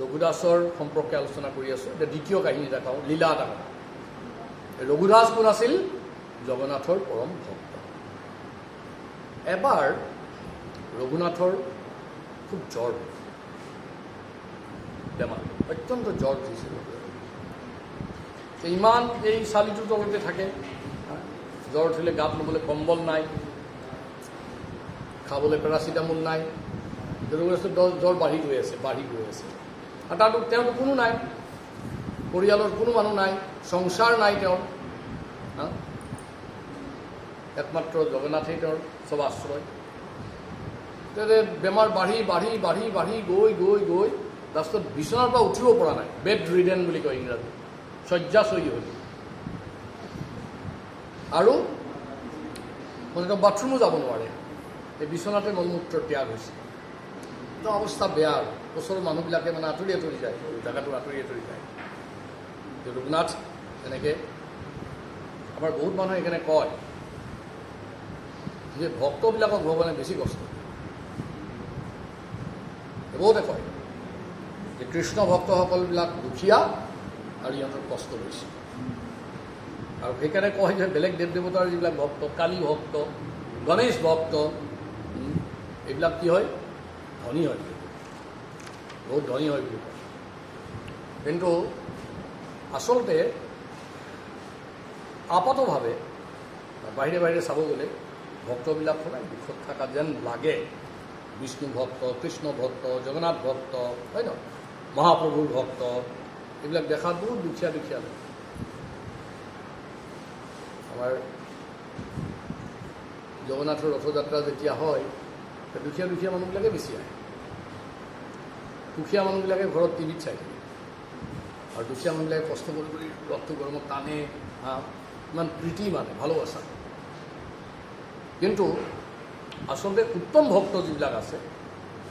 ৰঘুদাসৰ সম্পৰ্কে আলোচনা কৰি আছোঁ। এতিয়া দ্বিতীয় কাহিনী এটা কওঁ, লীলা এটা কওঁ। ৰঘুদাস কোন আছিল? জগন্নাথৰ পৰম ভক্ত। এবাৰ ৰঘুনাথৰ খুব জ্বৰ, বেমাৰ, অত্যন্ত জ্বৰ উঠিছিল। ইমান এই চালিটোৰ তলতে থাকে, জ্বৰ উঠিলে গাত ল'বলৈ কম্বল নাই, খাবলৈ পেৰাচিটামল নাই। জ্বৰ বাঢ়ি গৈ আছে আৰু তাতো তেওঁতো কোনো নাই, পৰিয়ালৰ কোনো মানুহ নাই, সংসাৰ নাই তেওঁৰ, একমাত্ৰ জগন্নাথেই তেওঁৰ চব আশ্ৰয়। বেমাৰ বাঢ়ি বাঢ়ি বাঢ়ি বাঢ়ি গৈ গৈ গৈ লাষ্টত বিচনাৰ পৰা উঠিব পৰা নাই, বেড ৰিডেন বুলি কয় ইংৰাজী, শয্যাশয়ী হ'ল। আৰু মানে বাথৰুমো যাব নোৱাৰে, এই বিচনাতে মলমূত্ৰ ত্যাগ হৈছে। তো অৱস্থা বেয়া, আৰু ওচৰৰ মানুহবিলাকে মানে আঁতৰি আঁতৰি যায়, জেগাটো আঁতৰি আঁতৰি যায়। ৰঘুনাথ এনেকৈ আমাৰ বহুত মানুহে সেইকাৰণে কয় যে ভক্তবিলাকক ভগৱানে বেছি কষ্ট দিয়ে। বহুতে কয় যে কৃষ্ণ ভক্তসকলবিলাক দুখীয়া আৰু ইহঁতৰ কষ্ট বেছি, আৰু সেইকাৰণে কয় যে বেলেগ দেৱ দেৱতাৰ যিবিলাক ভক্ত, কালী ভক্ত, গণেশ ভক্ত, এইবিলাক কি হয়? ধনী হয়, বহুত ধনী হয় বুলি কয়। কিন্তু আচলতে আপাতভাৱে বাহিৰে বাহিৰে চাব গ'লে ভক্তবিলাক সদায় দুখত থকা যেন লাগে। বিষ্ণু ভক্ত, কৃষ্ণ ভক্ত, জগন্নাথ ভক্ত, হয় ন, মহাপ্ৰভুৰ ভক্ত, এইবিলাক দেখাত বহুত দুখীয়া দুখীয়া লাগে। আমাৰ জগন্নাথৰ ৰথযাত্ৰা যেতিয়া হয়, দুখীয়া দুখীয়া মানুহবিলাকে বেছি আহে। দুখীয়া মানুহবিলাকে ঘৰত টিভিত চাই থাকে, আৰু দুখীয়া মানুহবিলাকে কষ্ট কৰি কৰি ৰথটো গৰমত টানে, ইমান প্ৰীতি মানে ভালোবাসা। কিন্তু আচলতে উত্তম ভক্ত যিবিলাক আছে,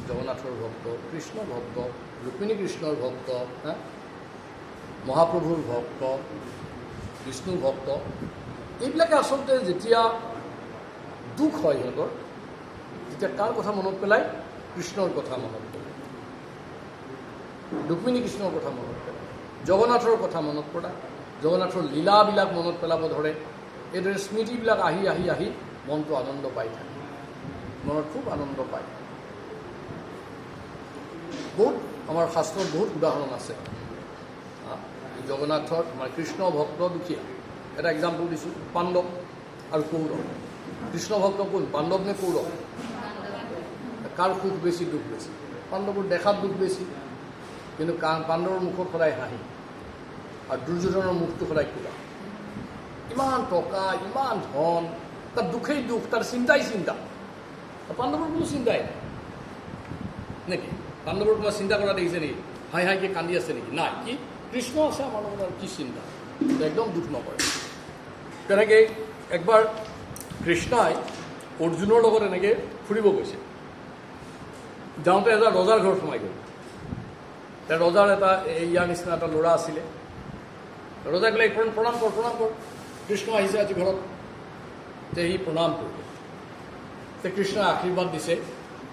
জগন্নাথৰ ভক্ত, কৃষ্ণ ভক্ত, ৰুক্মিণী কৃষ্ণৰ ভক্ত, মহাপ্ৰভুৰ ভক্ত, বিষ্ণুৰ ভক্ত, এইবিলাকে আচলতে যেতিয়া দুখ হয় সিহঁতৰ, তেতিয়া কাৰ কথা মনত পেলায়? কৃষ্ণৰ কথা মনত পেলায়, ৰুক্মিণী কৃষ্ণৰ কথা মনত পেলায়, জগন্নাথৰ কথা মনত পেলায়, জগন্নাথৰ লীলাবিলাক মনত পেলাব ধৰে। এইদৰে স্মৃতিবিলাক আহি আহি আহি মনটো আনন্দ পাই থাকে, মনত খুব আনন্দ পায়। বহুত আমাৰ শাস্ত্ৰত বহুত উদাহৰণ আছে জগন্নাথৰ। আমাৰ কৃষ্ণ ভক্ত দুখীয়া, এটা এক্সাম্পল দিছোঁ, পাণ্ডৱ আৰু কৌৰৱ। কৃষ্ণ ভক্ত কোন, পাণ্ডৱ নে কৌৰৱ? কাৰ সুখ বেছি, দুখ বেছি? পাণ্ডৱৰ দেখাত দুখ বেছি, কিন্তু পাণ্ডৱৰ মুখত সদায় হাঁহি, আৰু দুৰ্যোধনৰ মুখটো সদায় কোলা। ইমান টকা, ইমান ধন, তাৰ দুখেই দুখ, তাৰ চিন্তাই চিন্তা। পাণ্ডৱৰ কোনো চিন্তাই নাই নেকি? পাণ্ডৱৰ কিবা চিন্তা কৰা দেখিছে নেকি? হাই হাইকে কান্দি আছে নেকি? নাই। কি কৃষ্ণ আছে আমাৰ লগত, আৰু কি চিন্তা, একদম দুখ নকৰে। তেনেকৈ একবাৰ কৃষ্ণই অৰ্জুনৰ লগত এনেকৈ ফুৰিব গৈছে। যাওঁতে এটা ৰজাৰ ঘৰত সোমাই গ'ল। त्या ৰজাৰ এটা ইয়াৰ নিচিনা এটা ল'ৰা আছিলে। ৰজাই ক'লে প্ৰণাম কৰ, প্ৰণাম কৰ, কৃষ্ণ আহিছে আজি ঘৰত। তে সি প্ৰণাম কৰিলে। তে কৃষ্ণই আশীৰ্বাদ দিছে,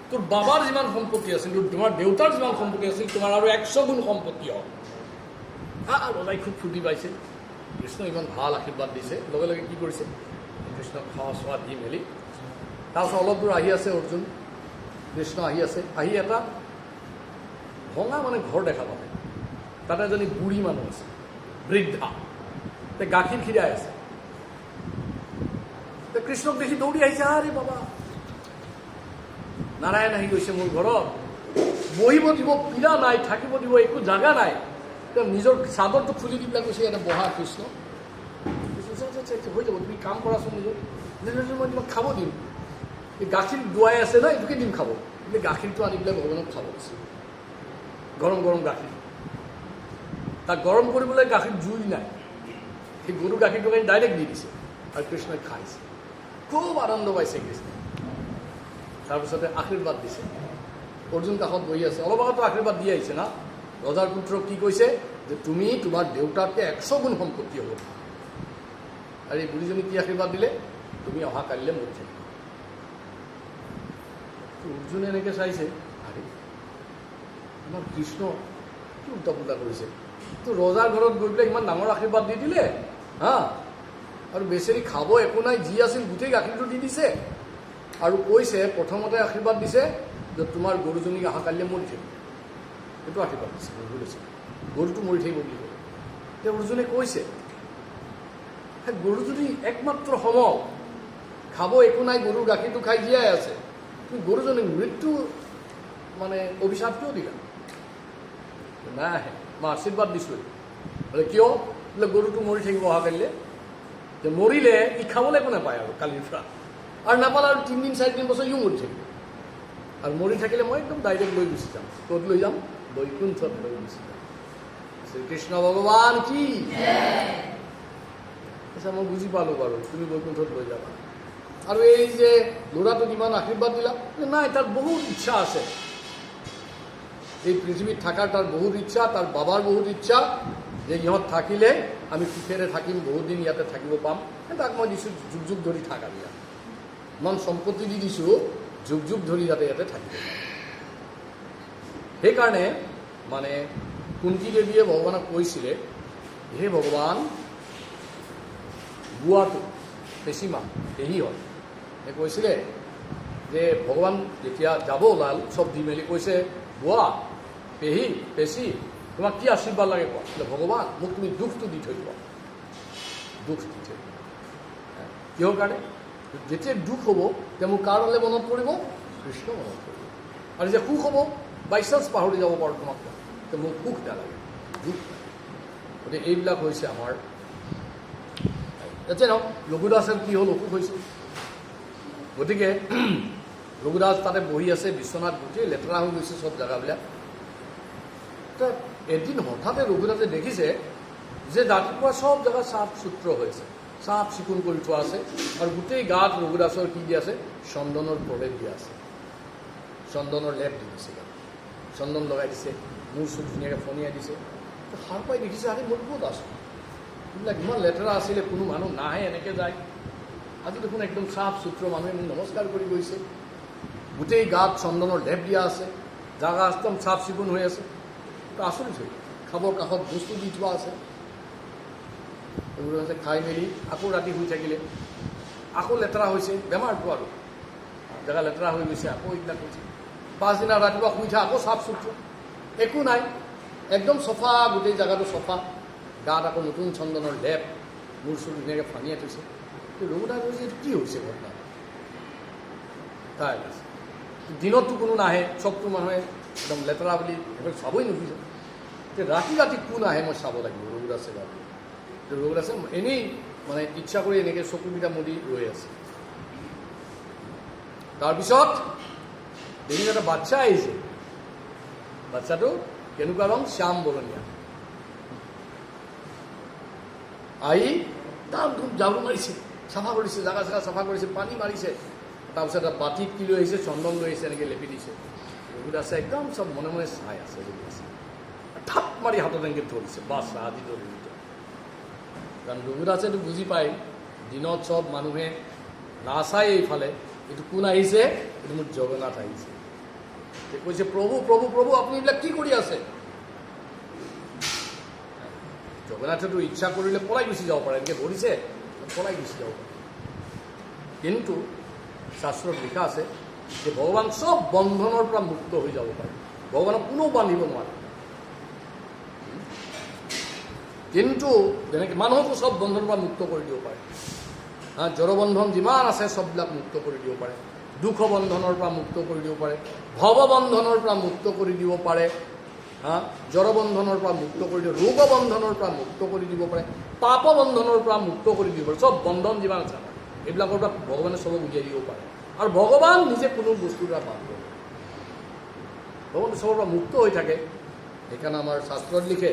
তোৰ বাবাৰ যিমান সম্পত্তি আছিল, তোমাৰ দেউতাৰ যিমান সম্পত্তি আছিল, তোমাৰ আৰু 100 গুণ সম্পত্তি হওক। ৰজাই খুব ফূৰ্তি পাইছে, কৃষ্ণ ইমান ভাল আশীৰ্বাদ দিছে। লগে লগে কি কৰিছে, কৃষ্ণক খোৱা চোৱা দি মেলি তাৰপিছত অলপ দূৰ আহি আছে অৰ্জুন, কৃষ্ণ আহি আছে, আহি এটা ভঙা মানে ঘৰ দেখা পালে। তাতে এজনী বুঢ়ী মানুহ আছে, বৃদ্ধা, তে গাখীৰ খীৰাই আছে। তে কৃষ্ণক দেখি দৌৰি আহিছে, আৰে বাবা নাৰায়ণ আহি গৈছে মোৰ ঘৰত, বহিব দিব পীড়া নাই, থাকিব দিব একো জাগা নাই। তেওঁ নিজৰ চাদৰটো খুলি দি পেলাই কৈছে, ইয়াতে বহা কৃষ্ণ। হৈ যাব, তুমি কাম কৰাচোন নিজৰ, মই তোমাক খাব দিম। এই গাখীৰ দুৱাই আছে না, এইটোকে দিম খাব। কিন্তু গাখীৰটো আনি পেলাই ভগৱানক খাব দিছে, গৰম গৰম গাখীৰ। তাক গৰম কৰিবলৈ গাখীৰ জুই নাই, সেই গৰু গাখীৰটো ডাইৰেক্ট দি দিছে, আৰু কৃষ্ণই খাইছে। খুব আনন্দ পাইছে কৃষ্ণই। তাৰপিছতে আশীৰ্বাদ দিছে। অৰ্জুন কাষত বহি আছে, অলপ আগতো আশীৰ্বাদ দি আহিছে না। ৰজাৰ পুত্ৰক কি কৈছে, যে তুমি তোমাৰ দেউতাতকৈ 100 গুণ সম্পত্তি হ'ব। আৰু এই বুঢ়ীজনী কি আশীৰ্বাদ দিলে, তুমি অহা কালিলৈ মোৰ থাকিবা। অৰ্জুনে এনেকৈ চাইছে, আৰে আমাৰ কৃষ্ণ কি উল্টা পুল্টা কৰিছে তো ৰজাৰ ঘৰত গৈ পেলাই ইমান ডাঙৰ আশীৰ্বাদ দি দিলে হা আৰু বেচেৰি খাব একো নাই যি আছিল গোটেই গাখীৰটো দি দিছে আৰু কৈছে প্ৰথমতে আশীৰ্বাদ দিছে যে তোমাৰ গৰুজনীক অহাকালিলৈ মৰি থাকিব সেইটো আশীৰ্বাদ দিছে গৰুটো মৰি থাকিব বুলি ক'লে তেওঁ অৰ্জুনে কৈছে গৰুজনী একমাত্ৰ সময় খাব একো নাই গৰুৰ গাখীৰটো খাই জীয়াই আছে তুমি গৰুজনীক মৃত্যু মানে অভিশাপ কিয় দিলা নাই মই আশীৰ্বাদ দিছোঁ বোলে কিয় বোলে গৰুটো মৰি থাকিব অহাকালিলৈ যে মৰিলে ই খাবলৈ একো নাপায় আৰু কালিৰ পৰা আৰু নাপালে আৰু 3 দিন 4 দিন বছৰ ইও মৰি থাকিব আৰু মৰি থাকিলে মই একদম ডাইৰেক্ট লৈ গুচি যাম ক'ত লৈ যাম বৈকুণ্ঠত লৈ গুচি যাম শ্ৰীকৃষ্ণ ভগৱান কি আচ্ছা মই বুজি পালোঁ বাৰু তুমি বৈকুণ্ঠত লৈ যাবা আৰু এই যে ল'ৰাটোক ইমান আশীৰ্বাদ দিলা নাই তাৰ বহুত ইচ্ছা আছে এই পৃথিৱীত থকাৰ তাৰ বহুত ইচ্ছা তাৰ বাবাৰ বহুত ইচ্ছা যে ইহঁত থাকিলে আমি সুখেৰে থাকিম বহুত দিন ইয়াতে থাকিব পাম তাক মই দিছোঁ যুগ যুগ ধৰি থাকা দিয়া ইমান সম্পত্তি দি দিছোঁ যুগ যুগ ধৰি যাতে ইয়াতে থাকিব পাম সেইকাৰণে মানে কুন্তী দেৱীয়ে ভগৱানক কৈছিলে হে ভগৱান বুঢ়াটো পেচীমা পেহী হয় সেই কৈছিলে যে ভগৱান যেতিয়া যাব ওলাল চব দি মেলি কৈছে বুঢ়া পেহী পেচী তোমাক কি আশীৰ্বাদ লাগে কোৱা বোলে ভগৱান মোক তুমি দুখটো দি থৈ দিবা দুখ দি থৈ কিহৰ কাৰণে যেতিয়া দুখ হ'ব তেতিয়া মোৰ কাৰ হ'লে মনত পৰিব কৃষ্ণ মনত পৰিব আৰু যেতিয়া সুখ হ'ব বাই চান্স পাহৰি যাব পাৰোঁ তোমাক তো মোক সুখ নালাগে দুখ গতিকে এইবিলাক হৈছে আমাৰ এতিয়া নহওক ৰঘুদাসৰ কি হ'ল অসুখ হৈছে গতিকে ৰঘুদাস তাতে বহি আছে বিশ্বনাথ গোটেই লেতেৰা হৈ গৈছে চব জেগাবিলাক এদিন হঠাতে ৰঘুদাসে দেখিছে যে ৰাতিপুৱা চব জেগা চাফ চুত্ৰ হৈ আছে চাফ চিকুণ কৰি থোৱা আছে আৰু গোটেই গাত ৰঘুদাসৰ কি দি আছে চন্দনৰ প্ৰলেপ দিয়া আছে চন্দনৰ লেপ দি দিছে চন্দন লগাই দিছে মূৰ চুৰ ধুনীয়াকৈ ফণিয়াই দিছে সাৰ পাই দেখিছে আৰে মোৰ ক'ত আছোঁ এইবিলাক ইমান লেতেৰা আছিলে কোনো মানুহ নাহে এনেকৈ যায় আজি দেখোন একদম চাফ চুত্ৰ মানুহে মোক নমস্কাৰ কৰি গৈছে গোটেই গাত চন্দনৰ লেপ দিয়া আছে জাগা একদম চাফ চিকুণ হৈ আছে তো আচৰিত হৈ খাবৰ কাষত বস্তু দি থোৱা আছে এইবোৰ খাই মেলি আকৌ ৰাতি শুই থাকিলে আকৌ লেতেৰা হৈছে বেমাৰটো আৰু জেগা লেতেৰা হৈ গৈছে আকৌ এইবিলাক হৈছে পাছদিনা ৰাতিপুৱা শুই থা আকৌ চাফ চুত্ৰ একো নাই একদম চফা গোটেই জেগাটো চফা গাত আকৌ নতুন চন্দনৰ লেপ মূৰ চুৰ ধুনীয়াকৈ ফানিয়াই থৈছে ৰঘুদাস কৈছে এইটো কি হৈছে ঘটনা তাই আছে দিনততো কোনো নাহে চবটো মানুহে একদম লেতেৰা বুলি সেইবিলাক চাবই নোখোজে এতিয়া ৰাতি ৰাতি কোন আহে মই চাব লাগিব ৰঘুদাসে গাত ৰঘুদাসে এনেই মানে ইচ্ছা কৰি এনেকৈ চকুকেইটা মুদি ৰৈ আছে তাৰপিছত দেখি এটা বাচ্চা আহিছে বাচ্চাটো কেনেকুৱা ৰং শ্যাম বৰণীয়া আহি দাম ধুম ঝাৰু মাৰিছে চাফা কৰিছে জাগা চাগা চাফা কৰিছে পানী মাৰিছে তাৰপিছত এটা বাতিত কি লৈ আহিছে চন্দন লৈ আহিছে এনেকৈ লেপি দিছে ৰঘুদাসে একদম চব মনে মনে চাই আছে ৰঘুদাসে থাপ মাৰি হাতত এনেকৈ ধৰিছে বাছ আজি ধৰিছে কাৰণ ৰঘুদাসেতো বুজি পায় দিনত চব মানুহে নাচায় এইফালে এইটো কোন আহিছে এইটো মোৰ জগন্নাথ আহিছে কৈছে প্ৰভু প্ৰভু প্ৰভু আপুনি এইবিলাক কি কৰি আছে জগন্নাথেতো ইচ্ছা কৰিলে পলাই গুচি যাব পাৰে এনেকৈ ধৰিছে পলাই গুচি যাব পাৰে কিন্তু শাস্ত্ৰত লিখা আছে যে ভগৱান চব বন্ধনৰ পৰা মুক্ত হৈ যাব পাৰে ভগৱানক কোনেও বান্ধিব নোৱাৰে কিন্তু যেনেকৈ মানুহকো চব বন্ধনৰ পৰা মুক্ত কৰি দিব পাৰে জড়বন্ধন যিমান আছে চববিলাক মুক্ত কৰি দিব পাৰে দুখ বন্ধনৰ পৰা মুক্ত কৰি দিব পাৰে ভৱবন্ধনৰ পৰা মুক্ত কৰি দিব পাৰে জড়বন্ধনৰ পৰা মুক্ত কৰি দিব ৰোগ বন্ধনৰ পৰা মুক্ত কৰি দিব পাৰে পাপ বন্ধনৰ পৰা মুক্ত কৰি দিব পাৰে চব বন্ধন যিমান আছে এইবিলাকৰ পৰা ভগৱানে চবক উলিয়াই দিব পাৰে আৰু ভগৱান নিজে কোনো বস্তুৰ পৰা বান্ধ কৰে ভগৱান চবৰ পৰা মুক্ত হৈ থাকে সেইকাৰণে আমাৰ শাস্ত্ৰত লিখে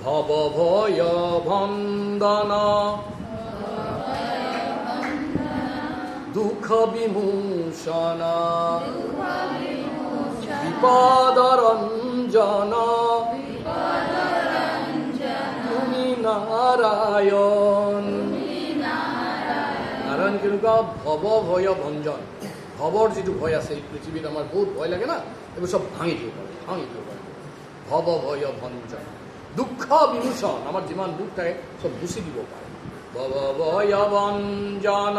ভৱ ভয় ভন্দন দুঃখ বিমোচন বিপদৰঞ্জন তুমি নাৰায়ণ নাৰায়ণ কেনেকুৱা ভৱ ভয় ভঞ্জন ভৱৰ যিটো ভয় আছে এই পৃথিৱীত আমাৰ বহুত ভয় লাগে না এইবোৰ চব ভাঙি দিব পাৰে ভৱ ভয় ভঞ্জন, দুঃখ বিমোচন, আমাৰ যিমান দুখ থাকে চব গুচি দিব পাৰে। ভৱ ভয় ভঞ্জন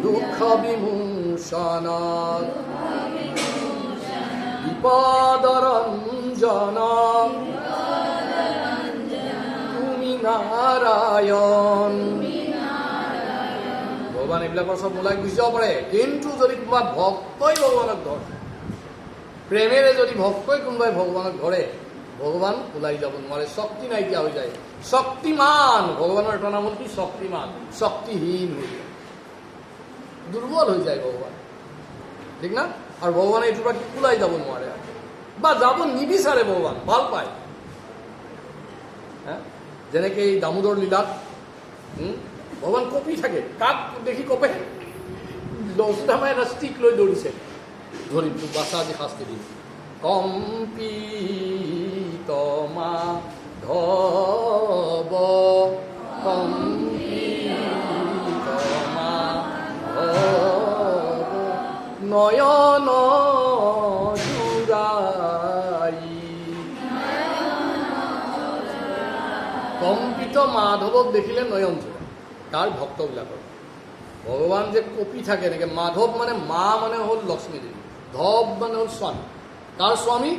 দুঃখ বিমোচন বিপদ ৰঞ্জন তুমি নাৰায়ণ। ভগৱান এইবিলাকৰ চব ওলাই গুচি যাব পাৰে, কিন্তু যদি কোনোবা ভক্তই ভগৱানক ধৰে, প্ৰেমেৰে যদি ভক্তই কোনোবাই ভগৱানক ধৰে, ভগৱান ওলাই যাব নোৱাৰে, শক্তি নাইকিয়া হৈ যায়। শক্তিমান, ভগৱানৰ এটা নাম হ'ল কি শক্তিমান, শক্তিহীন হৈ যায়, দুৰ্বল হৈ যায় ভগৱান, ঠিক না? আৰু ভগৱানে এইটোৰ পৰা ওলাই যাব নোৱাৰে বা যাব নিবিচাৰে, ভগৱান ভাল পায়। যেনেকৈ এই দামোদৰ লীলাত ভগৱান কঁপি থাকে, কাক দেখি কঁপে? যশোদামাই এটা ষ্টিক লৈ দৌৰিছে, ধৰিম তোক বাচা আজি শাস্তি দিম। কম্পিত মাধৱ কম্পিত মাধৱ নয়ন জুৰাই। কম্পিত মাধৱক দেখিলে নয়ন জোৰা, তাৰ ভক্তবিলাকৰ। ভগৱান যে কঁপি থাকে এনেকৈ, মাধৱ মানে মা মানে হ'ল লক্ষ্মী দেৱী, ধৱ মানে হ'ল স্বামী, তাৰ স্বামী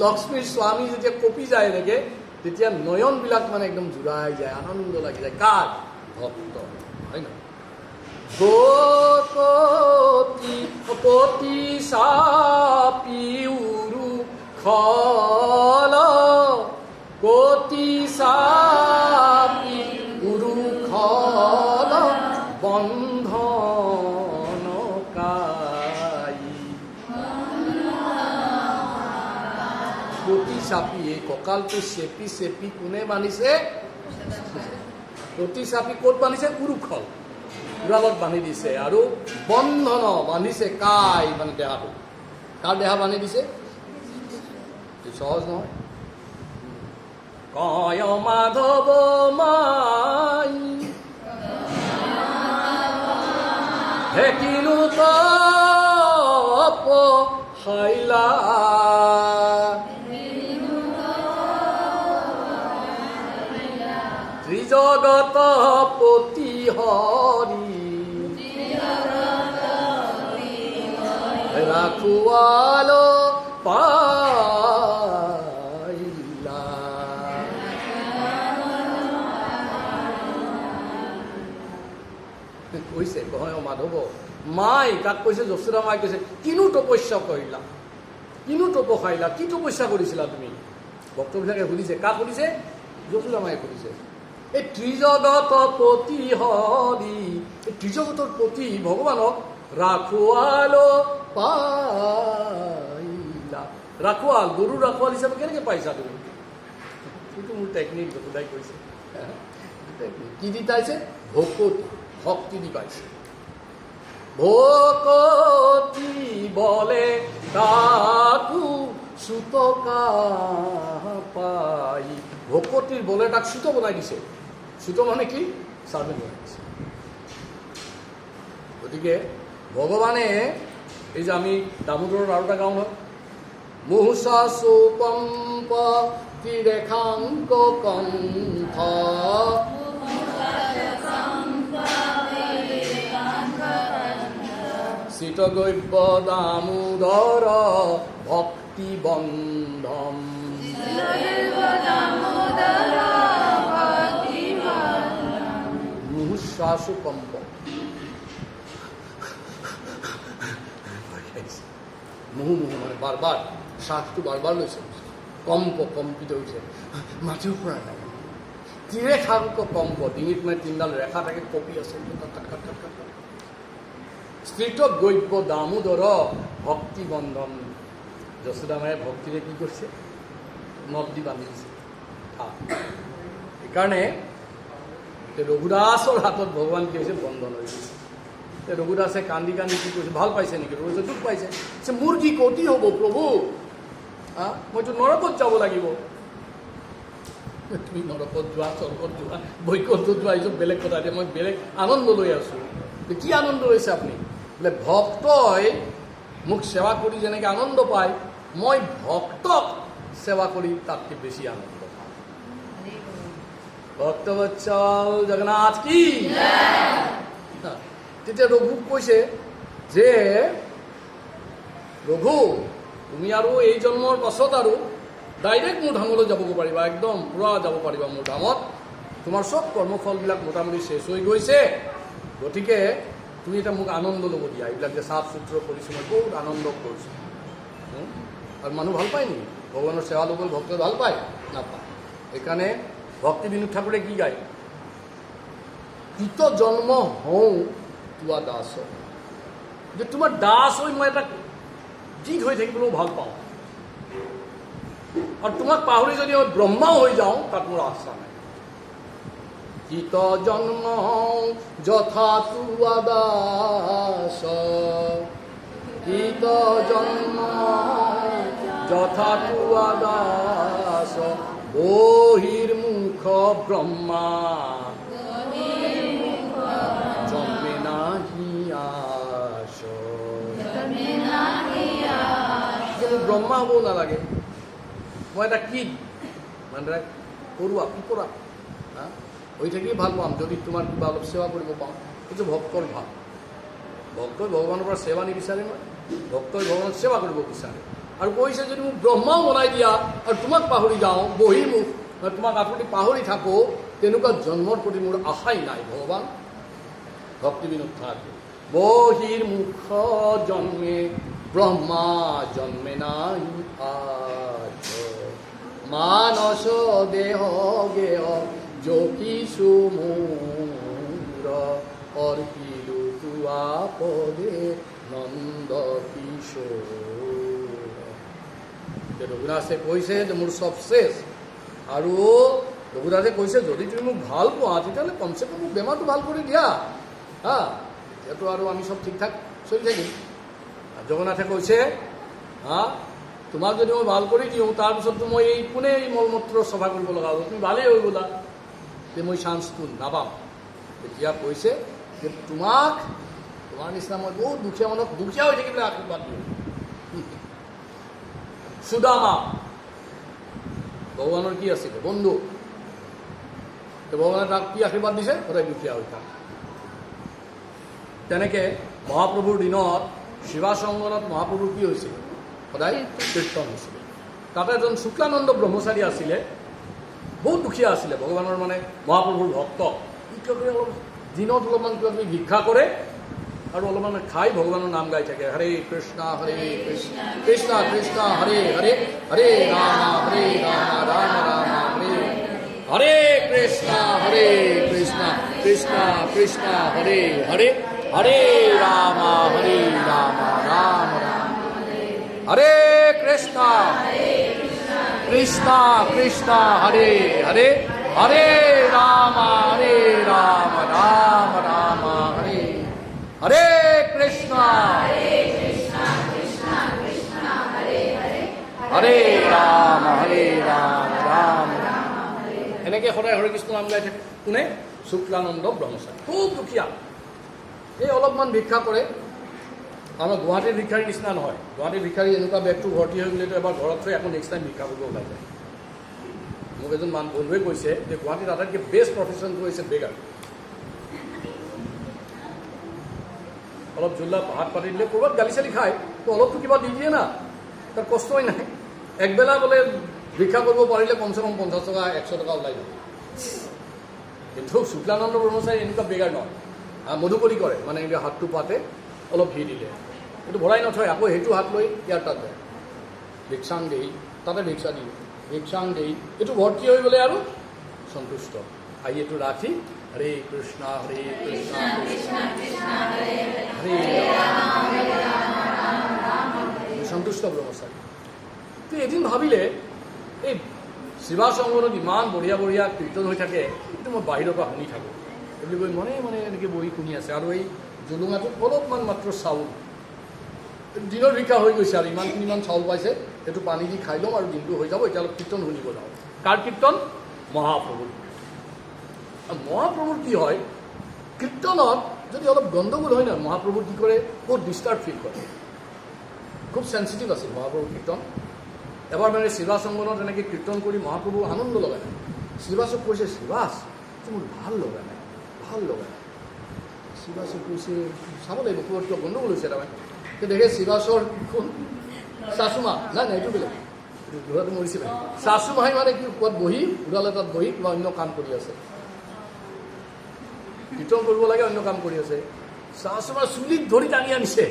লক্ষ্মীৰ স্বামী যেতিয়া কঁপি যায় এনেকৈ, তেতিয়া নয়নবিলাক মানে একদম জোৰাই যায়, আনন্দ লাগি যায়। কাৰ? ভক্ত, হয় নহয়? কতি চাপি উৰু খল কতি চাপি উৰু খল বন্ধন কাই। কতি চাপি, এই কঁকালটো চেপি চেপি কোনে বান্ধিছে? কতি চাপি ক'ত বান্ধিছে? উৰুখল, উৰালত বান্ধি দিছে, আৰু বন্ধন বান্ধিছে কাই, মানে দেহাটো। কাৰ দেহা বান্ধি দিছে? সহজ নহয়। কয় মাধৱ মাই হে কিনো তপ হাইলা ত্ৰিজগত পতি হৰি ৰাখুৱাল পাইলা। কৈছে কয় মাধৱ মাই, কাক কৈছে? যশোদা মাই কৈছে, কিনো তপস্যা কৰিলা, কিনো তপ খাইলা, কি তপস্যা কৰিছিলা তুমি? ভক্তবিলাকে সুধিছে, কাক সুধিছে? যশোদা মায়ে সুধিছে। এই ত্ৰিজগত পতি হৰি, এই ত্ৰিজগতৰ পতি ভগৱানক ৰাখুৱাল পাইলা। ৰাখুৱাল, গৰুৰ ৰাখুৱাল হিচাপে কেনেকৈ পাইছা তুমি? সেইটো মোৰ টেকনিক, যশোদাই কৈছে। কি দি পাইছে? ভকতি, ভক্তি দি পাইছে। ভকতি বলে তাকো সুতকা পাই। ভকতিৰ বলে তাক সুত বনাই দিছে। সুত মানে কি? চাৰ্ভেণ্ট বনাই দিছে। গতিকে ভগৱানে, এই যে আমি দামোদৰৰ আৰু এটা গাওঁ নহয়, মুহূৰ্ষা সুপম্প তিৰেখাংক কণ্ঠ চিতগৈব্য দামোদৰ ভক্তি বন্ধম। মুহূৰ্ষাসু কম্প, মুহু মুহু মানে বাৰবাৰ, শ্বাসটো বাৰবাৰ লৈছে, কম্প, কম্পিত হৈছে, মাটিৰ পৰা নাই। তিৰেখাংক কম্প, ডিঙিত মানে তিনিডাল ৰেখা থাকে, কঁপি আছে। স্থিত গৈব্য দামোদৰ ভক্তি বন্ধন। যশোদা মায়ে ভক্তিৰে কি কৰিছে? নদ দি বান্ধি দিছে। সেইকাৰণে ৰঘুদাসৰ হাতত ভগৱান কি হৈছে? বন্ধন হৈ গৈছে। ৰঘুদাসে কান্দি কান্দি কি কৰিছে? ভাল পাইছে নেকি? ৰঘুদাসে দুখ পাইছে। মোৰ কি গতি হ'ব প্ৰভু? মইতো নৰকত যাব লাগিব। তুমি নৰকত যোৱা, স্বৰ্গত যোৱা, বৈকুণ্ঠত যোৱা, এইচব বেলেগ কথা। এতিয়া মই বেলেগ আনন্দ লৈ আছোঁ। কি আনন্দ লৈছে আপুনি? বোলে ভক্তই মোক সেৱা কৰি যেনেকৈ আনন্দ পায়, মই ভক্তক সেৱা কৰি তাতকৈ বেছি আনন্দ পাওঁ। ভক্তবৎসল জগন্নাথ কি। তেতিয়া ৰঘুক কৈছে যে ৰঘু, তুমি আৰু এই জন্মৰ পাছত আৰু ডাইৰেক্ট মোৰ ধামলৈ যাবগৈ পাৰিবা, একদম পূৰা যাব পাৰিবা মোৰ ধামত। তোমাৰ চব কৰ্মফলবিলাক মোটামুটি শেষ হৈ গৈছে, গতিকে তুমি এতিয়া মোক আনন্দ ল'ব দিয়া। এইবিলাক যে চাফ চুত্ৰ কৰিছোঁ মই বহুত আনন্দ কৰিছোঁ। আৰু মানুহ ভাল পায় নেকি? ভগৱানৰ সেৱা ল'বলৈ ভক্তই ভাল পায়? নাপায়। সেইকাৰণে ভক্তি বিনোদ ঠাকুৰে কি গায়? কৃত জন্ম হওঁ তোৱা দাস, যে তোমাৰ দাস হৈ মই এটা গীত হৈ থাকিবলৈও ভাল পাওঁ, আৰু তোমাক পাহৰি যদি মই ব্ৰহ্মাও হৈ যাওঁ তাত মোৰ আশা নাই। কৃত জন্ম যথা তোৱা দাস, কৃত জন্ম যথা তোৱা দাস, বহিৰ্মুখ ব্ৰহ্মা জন্মে নাহি আস। ব্ৰহ্মা হ'বও নালাগে, মই এটা কীট মানে কৰোৱা পিপৰা হৈ থাকি ভাল পাম যদি তোমাৰ কিবা অলপ সেৱা কৰিব পাওঁ। সেইটো ভক্তৰ ভাৱ। ভক্তই ভগৱানৰ পৰা সেৱা নিবিচাৰে নহয়, ভক্তই ভগৱানক সেৱা কৰিব বিচাৰে। আৰু কৈছে যদি মোক ব্ৰহ্মাও বনাই দিয়া আৰু তোমাক পাহৰি যাওঁ, বহিৰ্মুখ তোমাক আপুনি পাহৰি থাকোঁ, তেনেকুৱা জন্মৰ প্ৰতি মোৰ আশাই নাই ভগৱান। ভক্তি বিনোদ ঠাকুৰ বহিৰ্মুখ জন্মে ব্ৰহ্মা জন্মে নাই আজ, মানস দেহ গেহ জ্যোতিষু মূৰ, অৰ্পিলো তোৱা পদে নন্দ কিশোৰ। ৰঘুনাথে কৈছে যে মোৰ চব শেষ, আৰু ৰঘুনাথে কৈছে যদি তুমি মোক ভাল পোৱা তেতিয়াহ'লে কমচে কম মোক বেমাৰটো ভাল কৰি দিয়া, তেতিয়াতো আৰু আমি চব ঠিক ঠাক চলি থাকিম। জগন্নাথে কৈছে তোমাক যদি মই ভাল কৰি দিওঁ তাৰপিছততো মই এই কোনে এই মলমূত্ৰ চফা কৰিব লগা হ'ব, তুমি ভালেই হৈ গ'লা, যে মই চান্সটো নাপাম। তেতিয়া কৈছে যে তোমাৰ নিচিনা মই বহুত দুখীয়া মানুহক দুখীয়া হৈ থাকিবলৈ আশীৰ্বাদ দিওঁ। সুদামা ভগৱানৰ কি আছিলে? বন্ধু। ভগৱানে তাক কি আশীৰ্বাদ দিছে? সদায় দুখীয়া হৈ থাক। তেনেকৈ মহাপ্ৰভুৰ দিনত শিৱাসংগনত মহাপ্ৰভুৰ কি হৈছিলে? সদায় কীৰ্তন হৈছিলে। তাতে এজন শুক্লানন্দ ব্ৰহ্মচাৰী আছিলে, বহুত দুখীয়া আছিলে, ভগৱানৰ মানে মহাপ্ৰভুৰ ভক্ত। অলপ দিনত অলপমান কিবা কিবি ভিক্ষা কৰে আৰু অলপমান খাই ভগৱানৰ নাম গাই থাকে। হৰে কৃষ্ণ কৃষ্ণ কৃষ্ণ হৰে হৰে, হৰে ৰাম ৰাম ৰাম হৰে, হৰে কৃষ্ণ কৃষ্ণ কৃষ্ণ হৰে হৰে, হরে রাম রাম রাম হরে কৃষ্ণ কৃষ্ণ কৃষ্ণ হরে হরে, হরে রাম রাম রাম হরে, হরে কৃষ্ণ হরে রাম রাম। এনেকৈ সদায় হৰে কৃষ্ণ নাম গাই থাকে। কোনে? শুক্লানন্দ ব্ৰহ্মচাৰী। খুব দুখীয়া, এই অলপমান ভিক্ষা কৰে। আমাৰ গুৱাহাটীৰ ভিক্ষাৰীৰ নিচিনা নহয়। গুৱাহাটীৰ ভিক্ষাৰী এনেকুৱা বেগটো ভৰ্তি হৈ গ'লেতো এবাৰ ঘৰত থৈ আকৌ নেক্সট টাইম ভিক্ষা কৰিব ওলাই যায়। মোক এজন বন্ধুৱে কৈছে যে গুৱাহাটীত আটাইতকৈ বেষ্ট প্ৰফেশ্যনটো হৈছে বেগাৰ। অলপ জোলা ভাত পাতি দিলে ক'ৰবাত গালি চালি খায়, তো অলপতো কিবা দি দিয়ে না, তাত কষ্টই নাই। একবেলা বোলে ভিক্ষা কৰিব পাৰিলে কমচে কম 50 টকা 100 টকা ওলাই যাব। কিন্তু শুক্লানন্দ ব্ৰহ্মচাৰী এনেকুৱা বেগাৰ নহয়, মধুকৰি কৰে, মানে এনেকৈ হাতটো পাতে অলপ ভিৰ দিলে এইটো ভৰাই নথয়, আকৌ সেইটো হাত লৈ ইয়াৰ তাত যায়। ভিক্ষাং দেই, তাতে ভিক্ষা দিয়ে, ভিক্ষাং দেই, এইটো ভৰ্তি হৈ গ'লে আৰু সন্তুষ্ট। আহি এইটো ৰাখি হৰে কৃষ্ণ হৰে সন্তুষ্ট ব্ৰহ্মচাৰী। তো এদিন ভাবিলে এই শিৱাসংগনত ইমান বঢ়িয়া বঢ়িয়া কীৰ্তন হৈ থাকে, কিন্তু মই বাহিৰৰ পৰা শুনি থাকোঁ বুলি কৈ মনে মনে এনেকৈ বহি শুনি আছে। আৰু এই জুলুঙাটোত অলপমান মাত্ৰ চাউল, দিনৰ ভিক্ষা হৈ গৈছে আৰু ইমান চাউল পাইছে, সেইটো পানী দি খাই ল'ম আৰু দিনটো হৈ যাব, এতিয়া অলপ কীৰ্তন শুনিব যাওঁ। কাৰ কীৰ্তন? মহাপ্ৰভুৰ। মহাপ্ৰভুৰ কি হয়, কীৰ্তনত যদি অলপ গণ্ডগোল হয় নহয়, মহাপ্ৰভুৰ কি কৰে, বহুত ডিষ্টাৰ্ব ফিল কৰে। খুব চেঞ্চিটিভ আছিল মহাপ্ৰভুৰ কীৰ্তন। এবাৰ মানে শ্ৰীবাস অংগনত এনেকৈ কীৰ্তন কৰি মহাপ্ৰভু আনন্দ লগা নাই। শ্ৰীবাসক কৈছে, শ্ৰীবাস মোৰ ভাল লগা নাই, ভাল লগা নাই। শ্ৰীবাসে কৈছে, চাব লাগিব ক'ৰবাত কিয় গণ্ডগোল হৈছে তাৰমানে। দেখে শ্ৰীবাসৰ কোন শাশুমা, নাই নাই এইটো বেলেগ, ঘোঁৰাটো মৰিছিলে। শাশুমাই মানে কি ক'ৰবাত বহি উৰাল এটাত বহি কিবা অন্য কাম কৰি আছে, কীৰ্তন কৰিব লাগে, অন্য কাম কৰি আছে। শাশুমাৰ চুলিত ধৰি টানি আনিছে।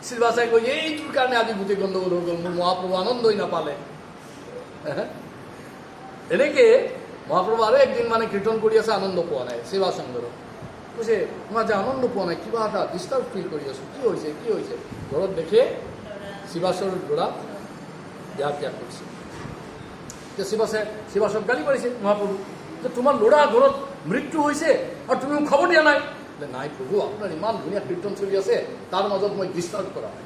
শ্ৰীবাসে কৈ, এইটোৰ কাৰণে আজি গোটেই গণ্ডগোল হৈ গ'ল, মোৰ মহাপ্ৰভু আনন্দই নাপালে। এনেকৈ মহাপ্ৰভু আৰু একদিন মানে কীৰ্তন কৰি আছে, আনন্দ পোৱা নাই। শ্ৰীবাস সংঘৰত কৈছে, মই আজি আনন্দ পোৱা নাই, কিবা এটা ডিষ্টাৰ্ব ফিল কৰি আছোঁ, কি হৈছে কি হৈছে? ঘৰত দেখে শ্ৰীবাসৰ ল'ৰা দেহ ত্যাগ কৰিছে। শ্ৰীবাসক গালি পাৰিছে মহাপ্ৰভু যে তোমাৰ ল'ৰা ঘৰত মৃত্যু হৈছে আৰু তুমি মোক খবৰ দিয়া নাই। নাই প্ৰভু, আপোনাৰ ইমান ধুনীয়া কীৰ্তন চলি আছে, তাৰ মাজত মই ডিষ্টাৰ্ব কৰা নাই।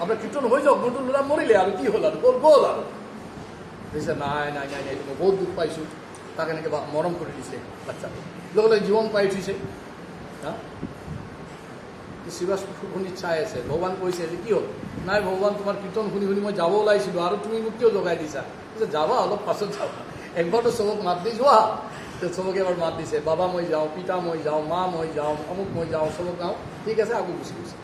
আপোনাৰ কীৰ্তন হৈ যাওক, মোৰতো ল'ৰা মৰিলে আৰু কি হ'ল আৰু গ'ল আৰু। কৈছে নাই নাই নাই নাই, মই বহুত দুখ পাইছোঁ। তাক এনেকৈ মৰম কৰি দিছে বাচ্চাটো, লগে লগে জীৱন পাই উঠিছে। হা, শ্ৰীবাস শুনি চাই আছে। ভগৱান কৈছে যে কি হ'ল? নাই ভগৱান, তোমাৰ কীৰ্তন শুনি শুনি মই যাব ওলাইছিলোঁ আৰু তুমি মোক কিয় জগাই দিছা? যে যাবা, অলপ পাছত যাবা, একবাৰতো চবক মাত দি যোৱা। চবকে এবাৰ মাত দিছে, বাবা মই যাওঁ, পিতা মই যাওঁ, মা মই যাওঁ, অমুক মই যাওঁ, চবক যাওঁ, ঠিক আছে, আকৌ গুচি গৈছে।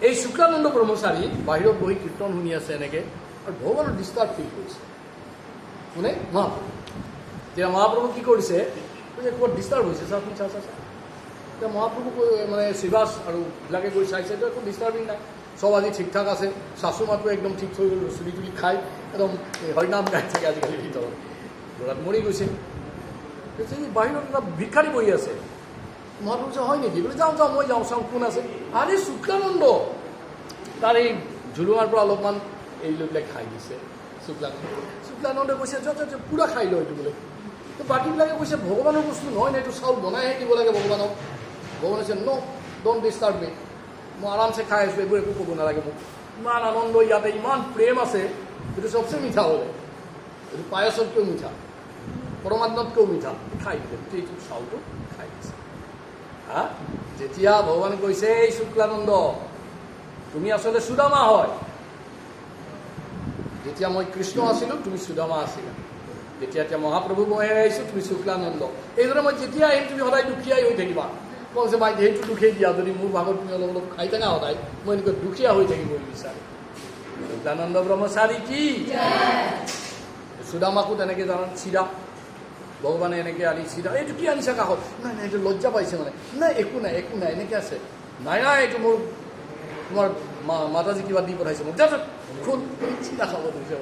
এই শুক্লানন্দ ব্ৰহ্মচাৰী বাহিৰত বহি কীৰ্তন শুনি আছে এনেকৈ, আৰু ভগৱানৰ ডিষ্টাৰ্ব ফিল কৰিছে। কোনে? মহাপ্ৰভু। তেতিয়া মহাপ্ৰভু কি কৰিছে, ক'ৰবাত ডিষ্টাৰ্ব হৈছে, চা চা চা চা। এতিয়া মহাপ্ৰভু মানে শ্ৰীবাস আৰু বিলাকে গৈ চাইছে, তো একো ডিষ্টাৰ্বিং নাই, চব আজি ঠিক ঠাক আছে। শাশুমাটো একদম ঠিক হৈ গ'ল, চুলি তুলি খাই একদম হৰিনাম গাই থাকে আজিকালি ভিতৰত, ল'ৰাত মৰি গৈছে। বাহিৰত এটা ভিক্ষাৰী বহি আছে। মহাপ্ৰভু যে হয় নেকি? বোলে যাওঁ যাওঁ, মই যাওঁ, চাওঁ কোন আছে। আৰে শুক্লানন্দ, তাৰ এই ঝুলুঙাৰ পৰা অলপমান এই লৈ পেলাই খাই দিছে শুক্লানন্দে কৈছে, পূৰা খাই লয় এইটো বোলে। তো বাকীবিলাকে কৈছে, ভগৱানৰ বস্তু নহয় নে, এইটো চাউল বনাইহে দিব লাগে ভগৱানক। ভগৱানে কৈছে, ন' ডণ্ট ডিষ্টাৰ্ব মি, মই আৰামছে খাই আছোঁ, এইবোৰ একো ক'ব নালাগে মোক। ইমান আনন্দ ইয়াতে, ইমান প্ৰেম আছে, এইটো চবচে মিঠা হ'লে, এইটো পায়সতকৈও মিঠা, পৰমাত্মাতকৈও মিঠা। খাই দিলে, এইটো চাউলটো খাই দিছে। হা, যেতিয়া ভগৱানে কৈছে, এই শুক্লানন্দ তুমি আচলতে সুদামা হয়, যেতিয়া মই কৃষ্ণ আছিলোঁ তুমি সুদামা আছিলা, এতিয়া মহাপ্ৰভু মই আহিছোঁ তুমি শুক্লানন্দ। এইদৰে মই যেতিয়া আহিম তুমি সদায় দুখীয়াই হৈ থাকিবা। কৈছে ভাই সেইটো দুখেই দিয়া, যদি মোৰ ভাগত তুমি অলপ অলপ খাই থাকা সদায়, মই এনেকৈ দুখীয়া হৈ থাকিব বিচাৰোঁ। শুক্লানন্দ ব্ৰহ্মচাৰী কি? সুদামাকো তেনেকৈ জানান, চিৰা ভগৱানে এনেকৈ আনি চিৰা, এইটো কি আনিছা কাষত? নাই নাই, এইটো লজ্জা পাইছে মানে, নাই একো নাই একো নাই, এনেকৈ আছে। নাই নাই, এইটো মোৰ তোমাৰ মাতাজী কিবা দি পঠাইছে মোক, খুব চিৰা খাব ধৰিছে।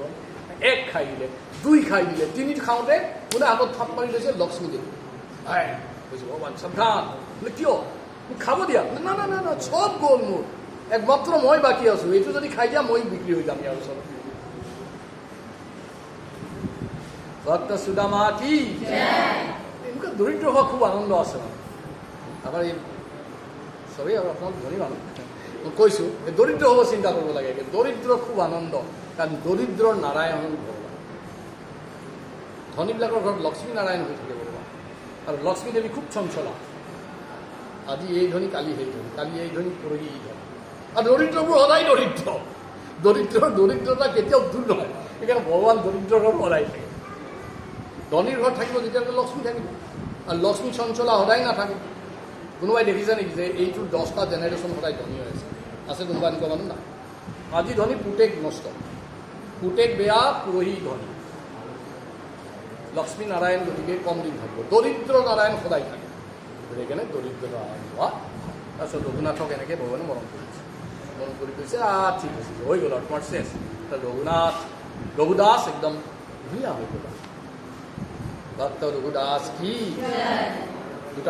এক খাই দিলে, দুই খাই দিলে, তিনি খাওঁতে কোনে হাতত থাপ মাৰি লৈছে? লক্ষ্মী দেৱী। হয় কৈছে, ভগৱান সাৱধান। বোলে কিয়? মোক খাব দিয়া। না না না না, চব গ'ল মোৰ, একমাত্ৰ মই বাকী আছোঁ, এইটো যদি খাই দিয়া মই বিক্ৰী হৈ যাম ইয়াৰ ওচৰত। ভক্ত সুদামা কি? এনেকুৱা দৰিদ্ৰ হোৱা খুব আনন্দ আছে মানে। আমাৰ এই চবেই আৰু আপোনালোক ধনী মানুহ, মই কৈছোঁ এই দৰিদ্ৰ হ'ব চিন্তা কৰিব লাগে। দৰিদ্ৰ খুব আনন্দ, কাৰণ দৰিদ্ৰৰ নাৰায়ণ ভগৱান। ধনীবিলাকৰ ঘৰত লক্ষ্মী নাৰায়ণ হৈ থাকে ভগৱান, আৰু লক্ষ্মী দেৱী খুব চঞ্চলা। আজি এই ধনী, কালি সেই ধনী, কালি এই ধনী, পৰহি এই ধনী। আৰু দৰিদ্ৰবোৰ সদায় দৰিদ্ৰ, দৰিদ্ৰতা কেতিয়াও দূৰ নহয়। সেইকাৰণে ভগৱান দৰিদ্ৰৰ ঘৰত সদায় থাকে। ধনীৰ ঘৰত থাকিব যেতিয়ালৈকে লক্ষ্মী থাকিব, আৰু লক্ষ্মী চঞ্চলা সদায় নাথাকে। কোনোবাই দেখিছে নেকি যে এইটোৰ 10টা জেনেৰেশ্যন সদায় ধনী হৈ আছে কোনোবা এনেকুৱা মানুহ নাই। আজি ধনী, পুতেক নষ্ট, পুতেক বেয়া, পৰহি ধনী। লক্ষ্মী নাৰায়ণ গতিকে কম দিন থাকিব, দৰিদ্ৰ নাৰায়ণ সদায় থাকে। সেইকাৰণে দৰিদ্ৰ নাৰায়ণ হোৱা। তাৰপিছত ৰঘুনাথক এনেকৈ ভগৱানে মৰম কৰিছে, মৰম কৰি কৈছে ঠিক আছে, হৈ গ'ল আৰু তোমাৰ চেছ। ৰঘুদাস একদম ধুনীয়া হৈ গ'ল। ভক্ত ৰঘুদাস কি?